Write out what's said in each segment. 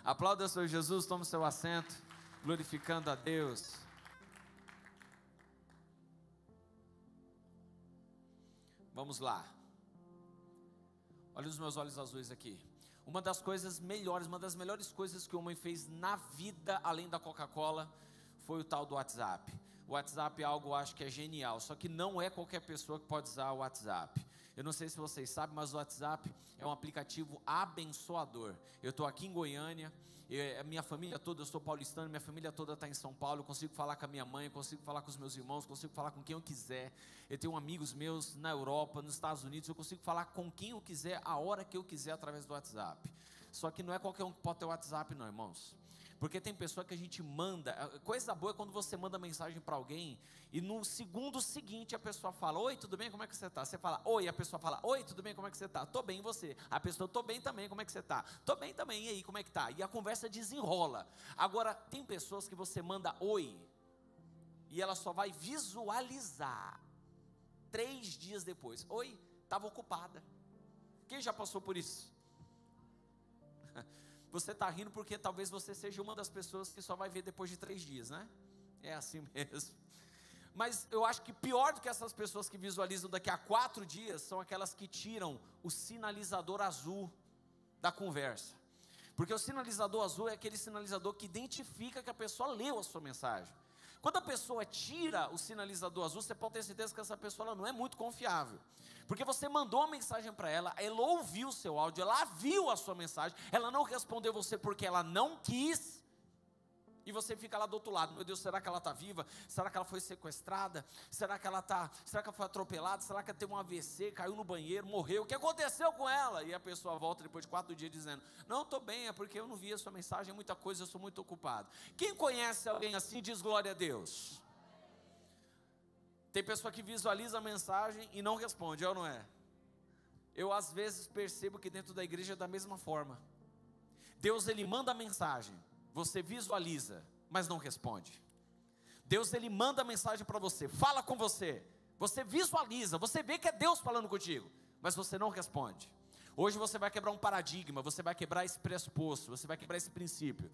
Aplauda o Senhor Jesus, tome seu assento, glorificando a Deus. Vamos lá. Olha os meus olhos azuis aqui. Uma das coisas melhores, uma das melhores coisas que o homem fez na vida, além da Coca-Cola, foi o tal do WhatsApp. O WhatsApp é algo, eu acho que é genial, só que não é qualquer pessoa que pode usar o WhatsApp. Eu não sei se vocês sabem, mas o WhatsApp é um aplicativo abençoador. Eu estou aqui em Goiânia, a minha família toda, eu sou paulistano, minha família toda está em São Paulo, eu consigo falar com a minha mãe, eu consigo falar com os meus irmãos, consigo falar com quem eu quiser. Eu tenho amigos meus na Europa, nos Estados Unidos, eu consigo falar com quem eu quiser, a hora que eu quiser, através do WhatsApp. Só que não é qualquer um que pode ter o WhatsApp não, irmãos. Porque tem pessoa que a gente manda, coisa boa é quando você manda mensagem para alguém e no segundo seguinte a pessoa fala: oi, tudo bem, como é que você está? Você fala: oi, a pessoa fala: oi, tudo bem, como é que você está? Tô bem, e você? A pessoa: tô bem também, como é que você está? Tô bem também, e aí, como é que está? E a conversa desenrola. Agora, tem pessoas que você manda oi e ela só vai visualizar 3 dias depois: oi, estava ocupada. Quem já passou por isso? Você está rindo porque talvez você seja uma das pessoas que só vai ver depois de 3 dias, né? É assim mesmo. Mas eu acho que pior do que essas pessoas que visualizam daqui a 4 dias são aquelas que tiram o sinalizador azul da conversa. Porque o sinalizador azul é aquele sinalizador que identifica que a pessoa leu a sua mensagem. Quando a pessoa tira o sinalizador azul, você pode ter certeza que essa pessoa ela não é muito confiável. Porque você mandou uma mensagem para ela, ela ouviu o seu áudio, ela viu a sua mensagem, ela não respondeu você porque ela não quis. E você fica lá do outro lado: meu Deus, será que ela está viva? Será que ela foi sequestrada? Será que ela foi atropelada? Será que ela teve um AVC, caiu no banheiro, morreu? O que aconteceu com ela? E a pessoa volta depois de 4 dias dizendo: não, estou bem, é porque eu não vi a sua mensagem, é muita coisa, eu sou muito ocupado. Quem conhece alguém assim diz glória a Deus. Tem pessoa que visualiza a mensagem e não responde, é ou não é? Eu às vezes percebo que dentro da igreja é da mesma forma. Deus ele manda a mensagem, você visualiza, mas não responde. Deus ele manda a mensagem para você, fala com você, você visualiza, você vê que é Deus falando contigo, mas você não responde. Hoje você vai quebrar um paradigma, você vai quebrar esse pressuposto, você vai quebrar esse princípio.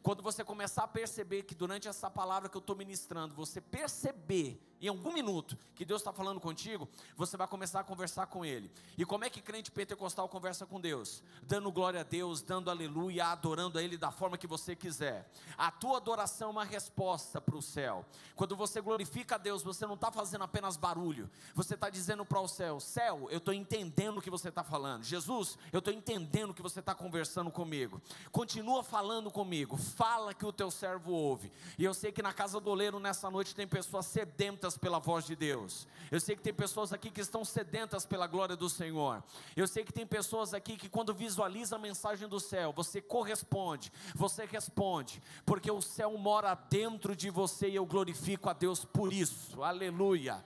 Quando você começar a perceber que durante essa palavra que eu estou ministrando, você perceber em algum minuto que Deus está falando contigo, você vai começar a conversar com Ele. E como é que crente pentecostal conversa com Deus? Dando glória a Deus, dando aleluia, adorando a Ele da forma que você quiser. A tua adoração é uma resposta para o céu. Quando você glorifica a Deus, você não está fazendo apenas barulho, você está dizendo para o céu: céu, eu estou entendendo o que você está falando. Jesus, eu estou entendendo que você está conversando comigo. Continua falando comigo, fala que o teu servo ouve. E eu sei que na casa do oleiro nessa noite tem pessoas sedentas pela voz de Deus. Eu sei que tem pessoas aqui que estão sedentas pela glória do Senhor. Eu sei que tem pessoas aqui que quando visualiza a mensagem do céu, você corresponde, você responde, porque o céu mora dentro de você e eu glorifico a Deus por isso. Aleluia.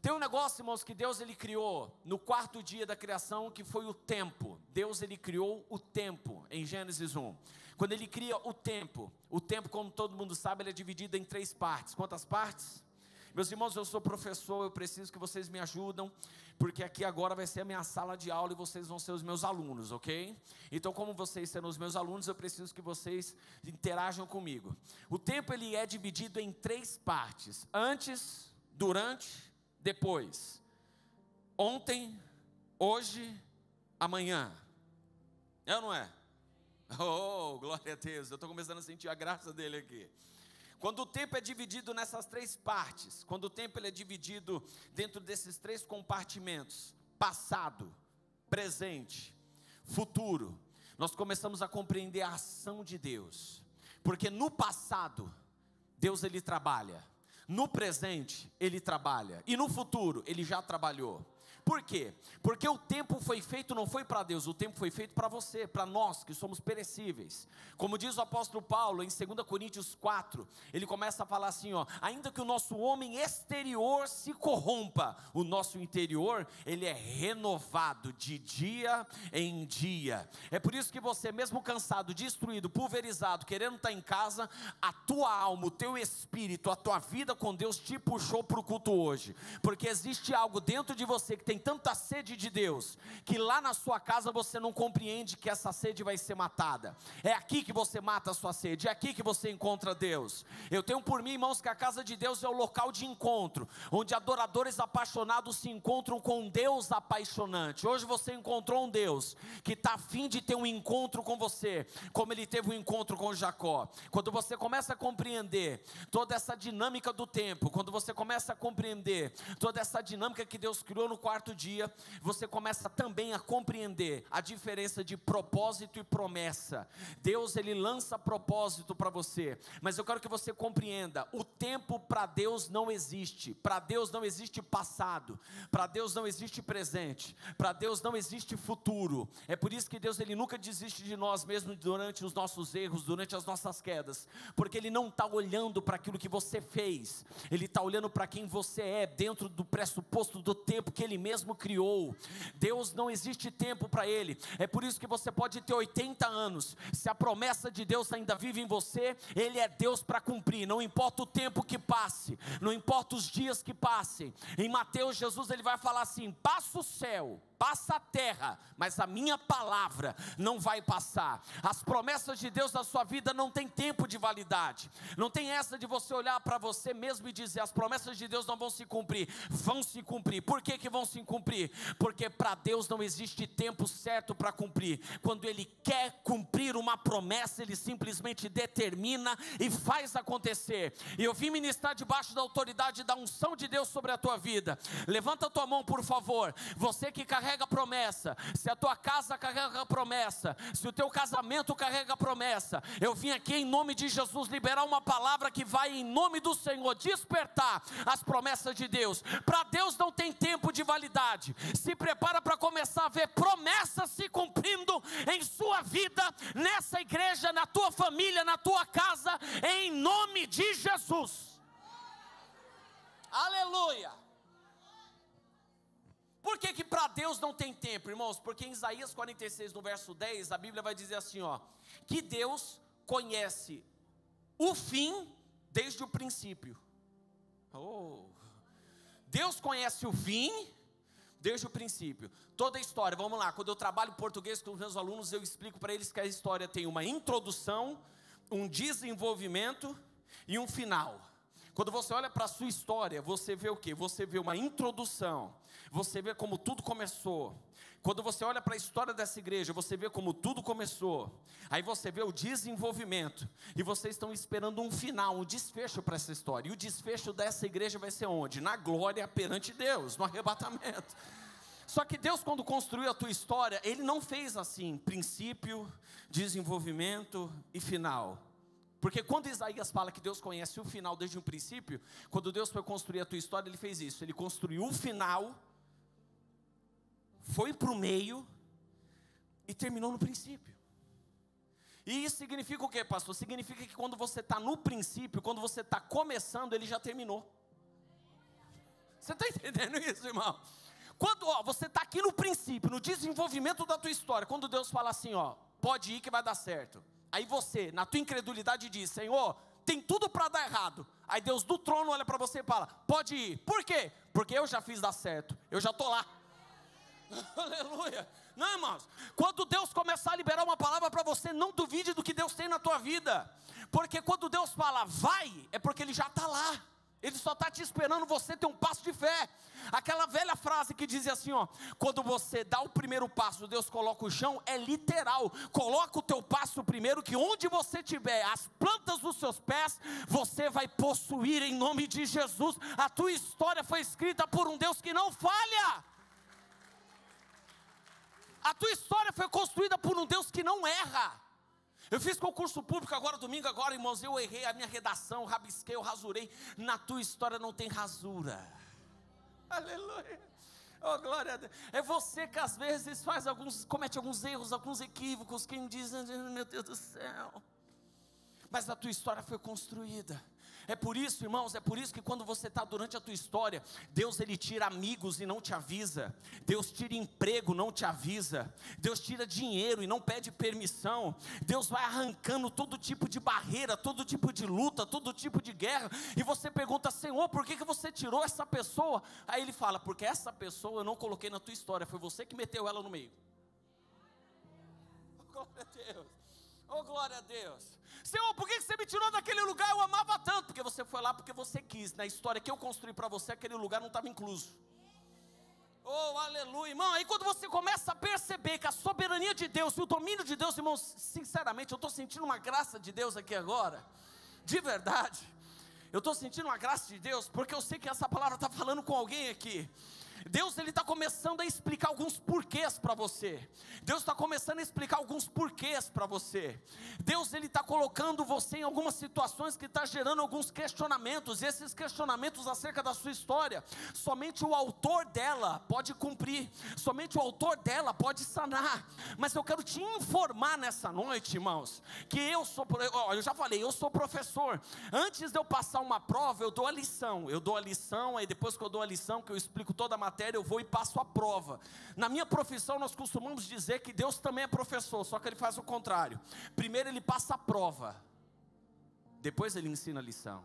Tem um negócio, irmãos, que Deus ele criou no 4º dia da criação, que foi o tempo. Deus ele criou o tempo em Gênesis 1. Quando ele cria o tempo, como todo mundo sabe, ele é dividido em 3 partes. Quantas partes? Meus irmãos, eu sou professor, eu preciso que vocês me ajudem, porque aqui agora vai ser a minha sala de aula e vocês vão ser os meus alunos, ok? Então, como vocês serão os meus alunos, eu preciso que vocês interajam comigo. O tempo ele é dividido em 3 partes: antes, durante, depois. Ontem, hoje, amanhã. É ou não é? Oh, glória a Deus, eu estou começando a sentir a graça dele aqui. Quando o tempo é dividido nessas 3 partes, quando o tempo ele é dividido dentro desses 3 compartimentos: passado, presente, futuro, nós começamos a compreender a ação de Deus. Porque no passado, Deus ele trabalha, no presente ele trabalha, e no futuro ele já trabalhou. Por quê? Porque o tempo foi feito, não foi para Deus, o tempo foi feito para você, para nós que somos perecíveis. Como diz o apóstolo Paulo em 2 Coríntios 4, ele começa a falar assim, ó: ainda que o nosso homem exterior se corrompa, o nosso interior, ele é renovado de dia em dia. É por isso que você, mesmo cansado, destruído, pulverizado, querendo estar em casa, a tua alma, o teu espírito, a tua vida com Deus te puxou para o culto hoje. Porque existe algo dentro de você que tem tem tanta sede de Deus, que lá na sua casa você não compreende que essa sede vai ser matada. É aqui que você mata a sua sede, é aqui que você encontra Deus. Eu tenho por mim, irmãos, que a casa de Deus é o local de encontro, onde adoradores apaixonados se encontram com um Deus apaixonante. Hoje você encontrou um Deus que está a fim de ter um encontro com você, como ele teve um encontro com Jacó. Quando você começa a compreender toda essa dinâmica do tempo, quando você começa a compreender toda essa dinâmica que Deus criou no quarto dia, você começa também a compreender a diferença de propósito e promessa. Deus, ele lança propósito para você, mas eu quero que você compreenda, o tempo para Deus não existe. Para Deus não existe passado, para Deus não existe presente, para Deus não existe futuro. É por isso que Deus, ele nunca desiste de nós, mesmo durante os nossos erros, durante as nossas quedas, porque ele não está olhando para aquilo que você fez, ele está olhando para quem você é, dentro do pressuposto do tempo que ele mesmo criou. Deus, não existe tempo para ele. É por isso que você pode ter 80 anos, se a promessa de Deus ainda vive em você, ele é Deus para cumprir, não importa o tempo que passe, não importa os dias que passem. Em Mateus, Jesus, ele vai falar assim: passa o céu, passa a terra, mas a minha palavra não vai passar. As promessas de Deus na sua vida não tem tempo de validade. Não tem essa de você olhar para você mesmo e dizer: as promessas de Deus não vão se cumprir. Vão se cumprir. Por que que vão se cumprir? Porque para Deus não existe tempo certo para cumprir. Quando Ele quer cumprir uma promessa, Ele simplesmente determina e faz acontecer. E eu vim ministrar debaixo da autoridade da unção de Deus sobre a tua vida. Levanta a tua mão, por favor. Você que carrega a promessa, se a tua casa carrega a promessa, se o teu casamento carrega a promessa, eu vim aqui em nome de Jesus liberar uma palavra que vai em nome do Senhor despertar as promessas de Deus. Para Deus não tem tempo de validade. Se prepara para começar a ver promessas se cumprindo em sua vida, nessa igreja, na tua família, na tua casa, em nome de Jesus. Aleluia. Por que que para Deus não tem tempo, irmãos? Porque em Isaías 46, no verso 10, a Bíblia vai dizer assim, ó, que Deus conhece o fim desde o princípio. Deus conhece o fim desde o princípio. Toda a história, vamos lá, quando eu trabalho português com os meus alunos, eu explico para eles que a história tem uma introdução, um desenvolvimento e um final. Quando você olha para a sua história, você vê o quê? Você vê uma introdução, você vê como tudo começou. Quando você olha para a história dessa igreja, você vê como tudo começou. Aí você vê o desenvolvimento, e vocês estão esperando um final, um desfecho para essa história. E o desfecho dessa igreja vai ser onde? Na glória perante Deus, no arrebatamento. Só que Deus, quando construiu a tua história, Ele não fez assim, princípio, desenvolvimento e final. Porque quando Isaías fala que Deus conhece o final desde o princípio, quando Deus foi construir a tua história, Ele fez isso. Ele construiu o final, foi para o meio e terminou no princípio. E isso significa o quê, pastor? Significa que quando você está no princípio, quando você está começando, Ele já terminou. Você está entendendo isso, irmão? Quando você está aqui no princípio, no desenvolvimento da tua história, quando Deus fala assim, ó, pode ir que vai dar certo. Aí você, na tua incredulidade, diz, Senhor, tem tudo para dar errado. Aí Deus do trono olha para você e fala, pode ir. Por quê? Porque eu já fiz dar certo, eu já estou lá. Aleluia. Não, irmãos, quando Deus começar a liberar uma palavra para você, não duvide do que Deus tem na tua vida. Porque quando Deus fala, vai, é porque Ele já está lá. Ele só está te esperando você ter um passo de fé. Aquela velha frase que dizia assim, ó, quando você dá o primeiro passo, Deus coloca o chão, é literal. Coloca o teu passo primeiro, que onde você tiver as plantas dos seus pés, você vai possuir em nome de Jesus. A tua história foi escrita por um Deus que não falha. A tua história foi construída por um Deus que não erra. Eu fiz concurso público agora, domingo agora, irmãos, eu errei a minha redação, rabisquei, eu rasurei. Na tua história não tem rasura. Aleluia. Oh, glória a Deus. É você que às vezes comete alguns erros, alguns equívocos. Quem diz, meu Deus do céu. mas a tua história foi construída. É por isso, irmãos, é por isso que quando você está durante a tua história, Deus ele tira amigos e não te avisa, Deus tira emprego, não te avisa, Deus tira dinheiro e não pede permissão, Deus vai arrancando todo tipo de barreira, todo tipo de luta, todo tipo de guerra, e você pergunta: Senhor, por que você tirou essa pessoa? Aí Ele fala: porque essa pessoa eu não coloquei na tua história, foi você que meteu ela no meio. Oh, glória a Deus, oh glória a Deus. Senhor, por que você me tirou daquele lugar? Eu amava tanto. Porque você foi lá porque você quis. Na história que eu construí para você, aquele lugar não estava incluso. Oh, aleluia, irmão. Aí quando você começa a perceber que a soberania de Deus e o domínio de Deus, irmãos, sinceramente, eu estou sentindo uma graça de Deus aqui agora, de verdade. Eu estou sentindo uma graça de Deus, porque eu sei que essa palavra está falando com alguém aqui. Deus ele está começando a explicar alguns porquês para você. Deus está começando a explicar alguns porquês para você. Deus ele está colocando você em algumas situações que está gerando alguns questionamentos. E esses questionamentos acerca da sua história, somente o autor dela pode cumprir. Somente o autor dela pode sanar. Mas eu quero te informar nessa noite, irmãos, que eu já falei, eu sou professor. Antes de eu passar uma prova, eu dou a lição. Aí depois que eu dou a lição, que eu explico toda a matéria, eu vou e passo a prova. Na minha profissão nós costumamos dizer que Deus também é professor, só que Ele faz o contrário. Primeiro Ele passa a prova, depois Ele ensina a lição.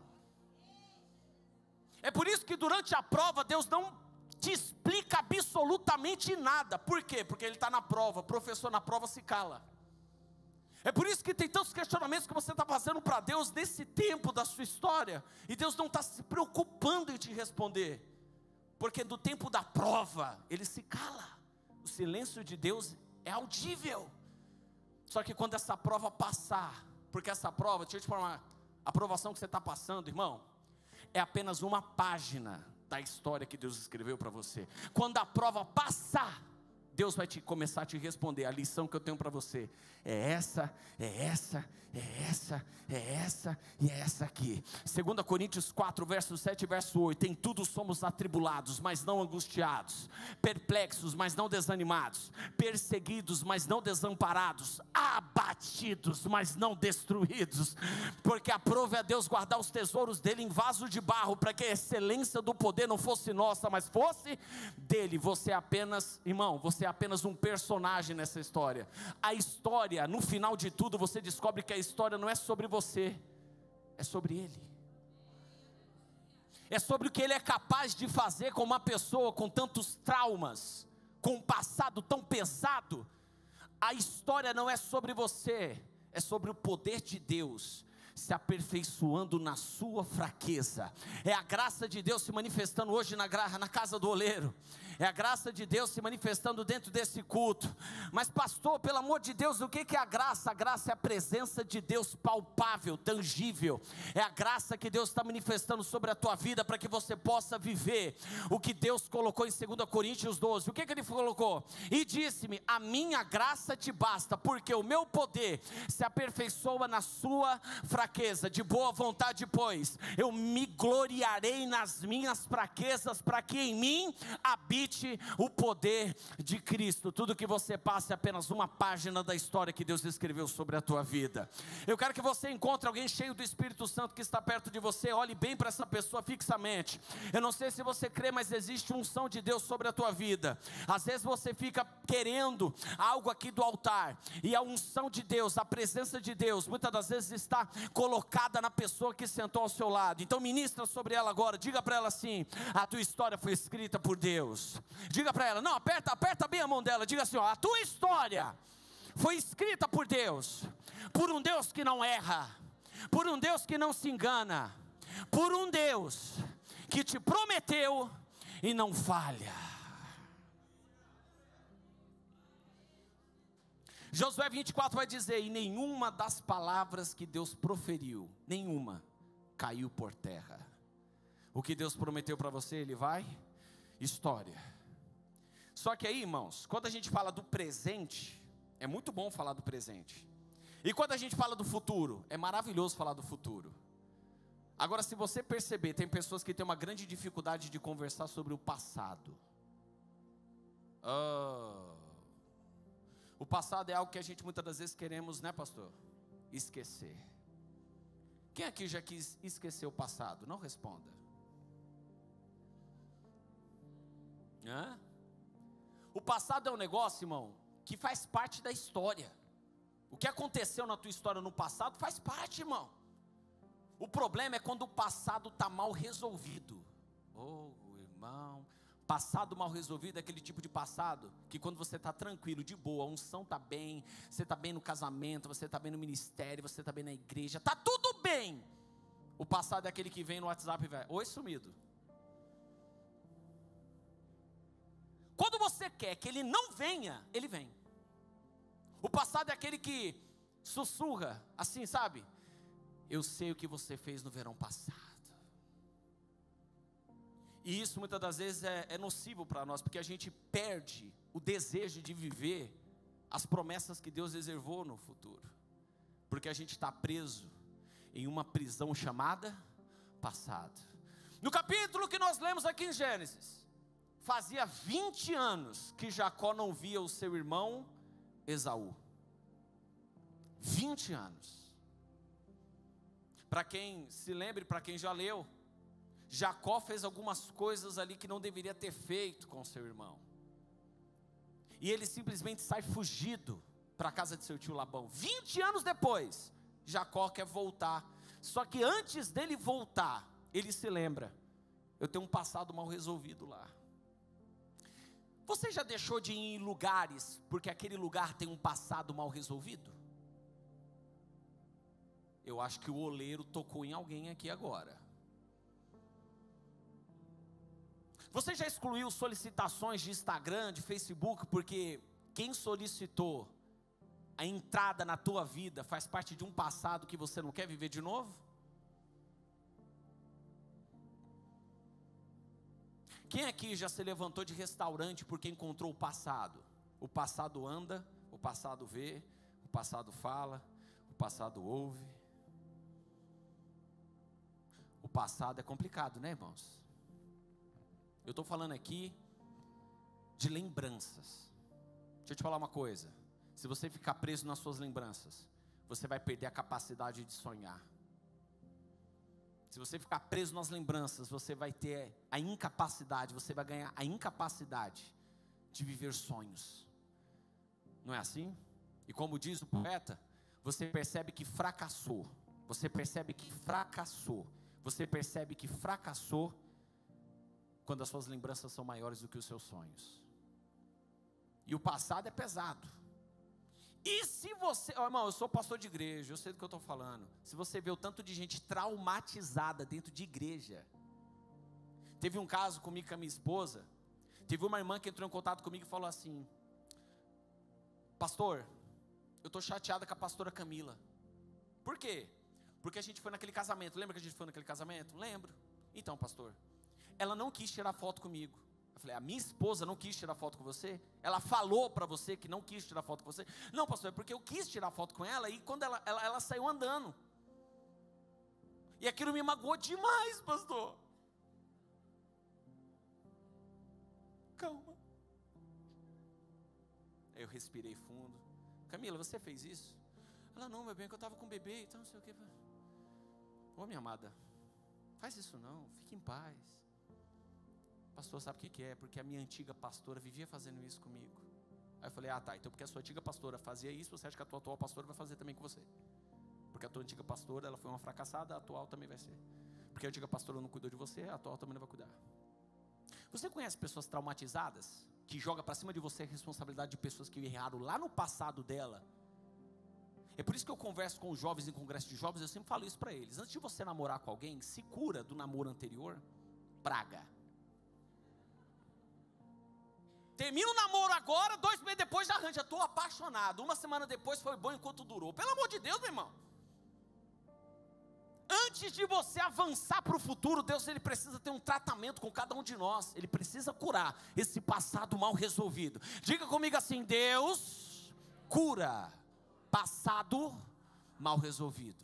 É por isso que durante a prova Deus não te explica absolutamente nada. Por quê? Porque Ele está na prova. O professor na prova se cala. É por isso que tem tantos questionamentos que você está fazendo para Deus nesse tempo da sua história, e Deus não está se preocupando em te responder. Porque no tempo da prova, Ele se cala. O silêncio de Deus é audível. Só que quando essa prova passar, porque essa prova, deixa eu te falar, a aprovação que você está passando, irmão, é apenas uma página da história que Deus escreveu para você. Quando a prova passar, Deus vai começar a te responder. A lição que eu tenho para você é essa, é essa, é essa, é essa e é essa aqui. 2 Coríntios 4, verso 7 e verso 8. Em tudo somos atribulados, mas não angustiados, perplexos, mas não desanimados, perseguidos, mas não desamparados, abatidos, mas não destruídos, porque aprove a Deus guardar os tesouros dele em vaso de barro, para que a excelência do poder não fosse nossa, mas fosse dele. Você é apenas, irmão, você é apenas um personagem nessa história. A história, no final de tudo, você descobre que a história não é sobre você, é sobre Ele. É sobre o que Ele é capaz de fazer com uma pessoa com tantos traumas, com um passado tão pesado. A história não é sobre você, é sobre o poder de Deus se aperfeiçoando na sua fraqueza. É a graça de Deus se manifestando hoje na casa do oleiro. É a graça de Deus se manifestando dentro desse culto. Mas pastor, pelo amor de Deus, o que é a graça? A graça é a presença de Deus palpável, tangível. É a graça que Deus está manifestando sobre a tua vida, para que você possa viver o que Deus colocou em 2 Coríntios 12. O que Ele colocou? E disse-me: a minha graça te basta, porque o meu poder se aperfeiçoa na sua fraqueza. De boa vontade, pois, eu me gloriarei nas minhas fraquezas, para que em mim habite o poder de Cristo. Tudo que você passa é apenas uma página da história que Deus escreveu sobre a tua vida. Eu quero que você encontre alguém cheio do Espírito Santo que está perto de você. Olhe bem para essa pessoa fixamente. Eu não sei se você crê, mas existe unção de Deus sobre a tua vida. Às vezes você fica querendo algo aqui do altar, e a unção de Deus, a presença de Deus, muitas das vezes está colocada na pessoa que sentou ao seu lado. Então ministra sobre ela agora. Diga para ela assim: a tua história foi escrita por Deus. Diga para ela, não, aperta bem a mão dela. Diga assim, ó, a tua história foi escrita por Deus, por um Deus que não erra, por um Deus que não se engana, por um Deus que te prometeu e não falha. Josué 24 vai dizer: e nenhuma das palavras que Deus proferiu, nenhuma caiu por terra. O que Deus prometeu para você, Ele vai história. Só que aí, irmãos, quando a gente fala do presente, é muito bom falar do presente. E quando a gente fala do futuro, é maravilhoso falar do futuro. Agora, se você perceber, tem pessoas que têm uma grande dificuldade de conversar sobre o passado. O passado é algo que a gente muitas das vezes queremos, né, pastor? Esquecer. Quem aqui já quis esquecer o passado? Não responda. Hã? O passado é um negócio, irmão, que faz parte da história. O que aconteceu na tua história no passado faz parte, irmão. O problema é quando o passado está mal resolvido. Oh, irmão, passado mal resolvido é aquele tipo de passado que quando você está tranquilo, de boa, a unção está bem, você está bem no casamento, você está bem no ministério, você está bem na igreja, está tudo bem. O passado é aquele que vem no WhatsApp e vai, oi sumido. Quando você quer que ele não venha, ele vem. O passado é aquele que sussurra, assim, sabe? Eu sei o que você fez no verão passado. E isso muitas das vezes é nocivo para nós, porque a gente perde o desejo de viver as promessas que Deus reservou no futuro. Porque a gente está preso em uma prisão chamada passado. No capítulo que nós lemos aqui em Gênesis, fazia 20 anos que Jacó não via o seu irmão Esaú. 20 anos. Para quem se lembre, para quem já leu, Jacó fez algumas coisas ali que não deveria ter feito com seu irmão. E ele simplesmente sai fugido para a casa de seu tio Labão. 20 anos depois, Jacó quer voltar. Só que antes dele voltar, ele se lembra: eu tenho um passado mal resolvido lá. Você já deixou de ir em lugares porque aquele lugar tem um passado mal resolvido? Eu acho que o oleiro tocou em alguém aqui agora. Você já excluiu solicitações de Instagram, de Facebook, porque quem solicitou a entrada na tua vida faz parte de um passado que você não quer viver de novo? Quem aqui já se levantou de restaurante porque encontrou o passado? O passado anda, o passado vê, o passado fala, o passado ouve. O passado é complicado, né, irmãos? Eu estou falando aqui de lembranças. Deixa eu te falar uma coisa. Se você ficar preso nas suas lembranças, você vai perder a capacidade de sonhar. Se você ficar preso nas lembranças, você vai ter a incapacidade, você vai ganhar a incapacidade de viver sonhos. Não é assim? E como diz o poeta, você percebe que fracassou. Você percebe que fracassou. Você percebe que fracassou quando as suas lembranças são maiores do que os seus sonhos. E o passado é pesado. E se você, irmão, eu sou pastor de igreja, eu sei do que eu estou falando. Se você vê o tanto de gente traumatizada dentro de igreja. Teve um caso comigo com a minha esposa. Teve uma irmã que entrou em contato comigo e falou assim: pastor, eu estou chateada com a pastora Camila. Por quê? Porque a gente foi naquele casamento. Lembra que a gente foi naquele casamento? Lembro. Então, pastor, ela não quis tirar foto comigo. Eu falei: a minha esposa não quis tirar foto com você? Ela falou para você que não quis tirar foto com você? Não, pastor, é porque eu quis tirar foto com ela e quando ela saiu andando. E aquilo me magoou demais, pastor. Calma. Aí eu respirei fundo. Camila, você fez isso? Ela: não, meu bem, que eu estava com o bebê e tal, não sei o que. Ô, minha amada, faz isso não, fique em paz. Pastor, sabe o que é? Porque a minha antiga pastora vivia fazendo isso comigo. Aí eu falei: ah tá, então porque a sua antiga pastora fazia isso, você acha que a tua atual pastora vai fazer também com você? Porque a tua antiga pastora, ela foi uma fracassada, a atual também vai ser. Porque a antiga pastora não cuidou de você, a atual também não vai cuidar. Você conhece pessoas traumatizadas, que jogam para cima de você a responsabilidade de pessoas que erraram lá no passado dela? É por isso que eu converso com os jovens em congresso de jovens, eu sempre falo isso para eles: antes de você namorar com alguém, se cura do namoro anterior, praga. Termina o namoro agora, 2 meses depois já arranja, estou apaixonado. 1 semana depois foi bom enquanto durou. Pelo amor de Deus, meu irmão. Antes de você avançar para o futuro, Deus, ele precisa ter um tratamento com cada um de nós. Ele precisa curar esse passado mal resolvido. Diga comigo assim: Deus cura passado mal resolvido.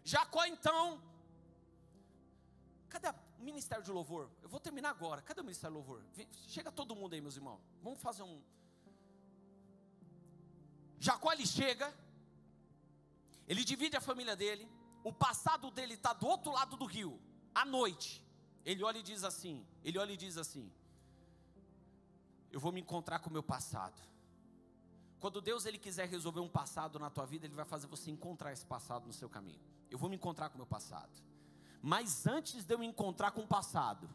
Jacó então, cadê o ministério de louvor? Eu vou terminar agora. Cadê o ministério de louvor? Chega todo mundo aí, meus irmãos. Vamos fazer um... Jacó, ele chega Ele divide a família dele. O passado dele está do outro lado do rio. À noite, ele olha e diz assim, eu vou me encontrar com o meu passado. Quando Deus ele quiser resolver um passado na tua vida, Ele vai fazer você encontrar esse passado no seu caminho. Eu vou me encontrar com o meu passado. Mas antes de eu me encontrar com o passado,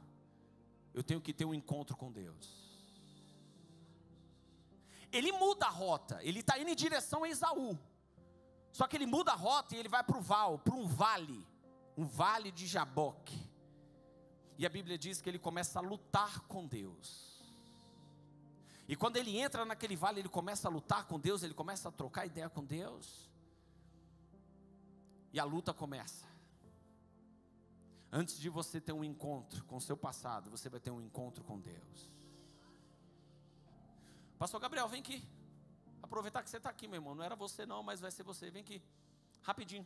eu tenho que ter um encontro com Deus. Ele muda a rota, ele está indo em direção a Esaú. Só que ele muda a rota e ele vai para um vale de Jaboque. E a Bíblia diz que ele começa a lutar com Deus. E quando ele entra naquele vale, ele começa a lutar com Deus, ele começa a trocar ideia com Deus. E a luta começa. Antes de você ter um encontro com o seu passado, você vai ter um encontro com Deus. Pastor Gabriel, vem aqui. Aproveitar que você está aqui, meu irmão. Não era você não, mas vai ser você. Vem aqui, rapidinho.